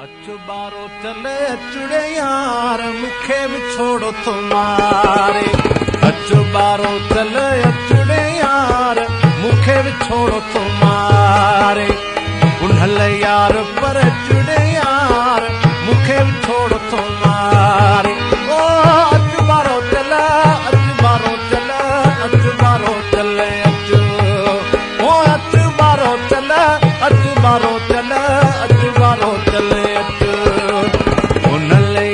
अच बारो चले अचड़े यार मुखे भी छोड़ो तुम्हारे। अच बारो चले अचड़े यार मुखे भी छोड़ो तुम्हारे। उन्हल यार पर चुड़े यार मुखे भी छोड़ो तुम्हारे। ओ अच बारो चले अच बारो चले अच बारो चले अच ओ अच बारो चले अच बारो चले अच बारो चले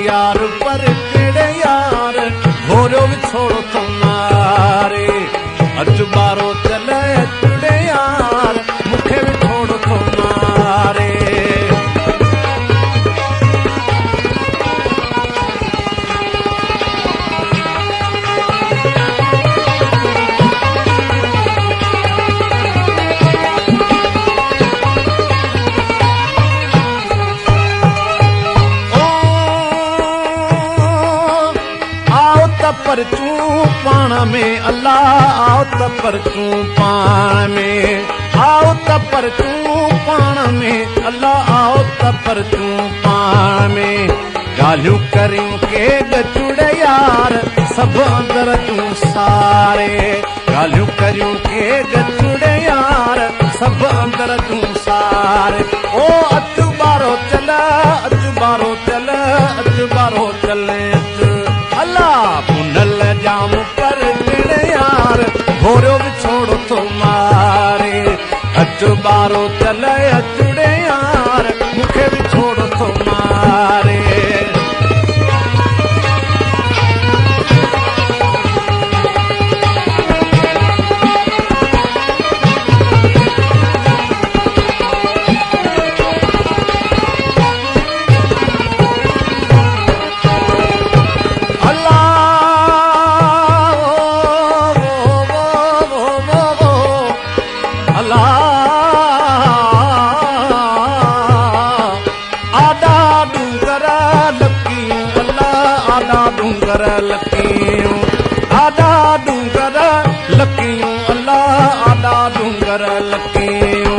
यार पर केड़े यार घोरो भी छोड़ो तुम्हारे। अच बारो चले अचड़े यार मुखे भी छोड़ो तुम्हारे। पर तू पाण में अल्लाह आओ त पर तू पाण में आओ त पर तू पाण में अल्लाह आओ त पर तू पाण में। गालियूं करियूं के गचुड़े यार सब अंदर तू सारे। गालियूं करियूं के गचुड़े यार सब अंदर तू सारे। ओ अच बारो चले अच बारो चले अच बारो चले अल्लाह पुनल जाम पर टिड़े यार घोरो भी छोड़ो तुम्हारे। अच बारो चले अचड़े यार मुखे भी छोड़ो तुम्हारे। डूंगर लकियूं आडा डूंगर लकियूं अल्लाह आडा डूंगर लकियूं।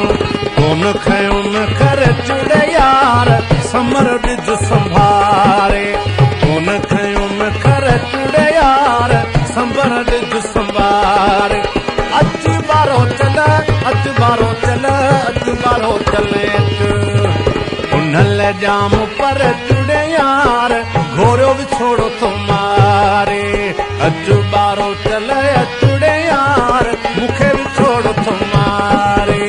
कोन खयुन कर चुड़े यार समर ॾिज संभारे। कोन खयुन कर चुड़े यार समर ॾिज संभारे। अच बारो चले अच बारो चले अच बारो चले उन्हल जाम पर चुड़े यार घोरो भी छोड़ो तुम्हारे। अच बारो चले अचड़े यार मुखे भी छोड़ो तुम्हारे।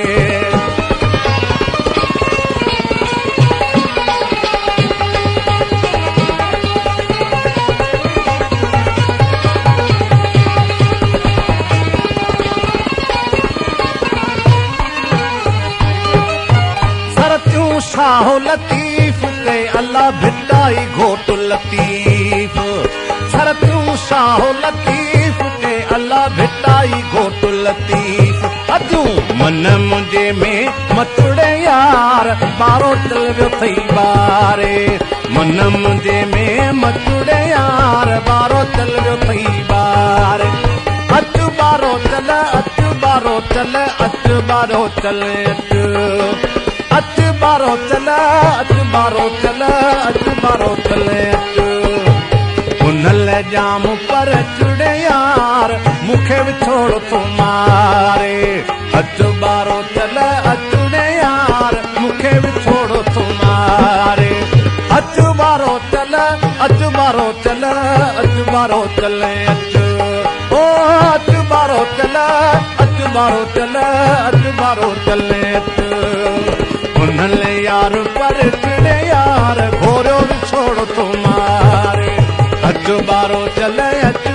सरत्यूं शाहो लतीफ ते अल्लाह भिटाई घोट लतीफ। सरत्यूं शाहो लतीफ ते अल्लाह भिटाई घोट लतीफ। अजूं मन मुंहिंजे में मचुड़े यार बारो चल वियो थई बारे। मन मुंहिंजे में मचुड़े यार बारो चल वियो थई बारे। अच बारो चले अच बारो चले अच बारो चले अच बारो चले अच बारो चले अच बारो चले उन्हल जाम पर चुड़े यार मुखे भी छोड़ो तुम्हारे। अच बारो चले अचड़े यार मुखे भी छोड़ो तुम्हारे। अच बारो चले अच बारो चले अच बारो चले ओ अच बारो चले अच बारो चले अच बारो चले उन्हल यार पर टिड़े यार घोरो भी छोड़ो तुम्हारे। अच बारो चले अच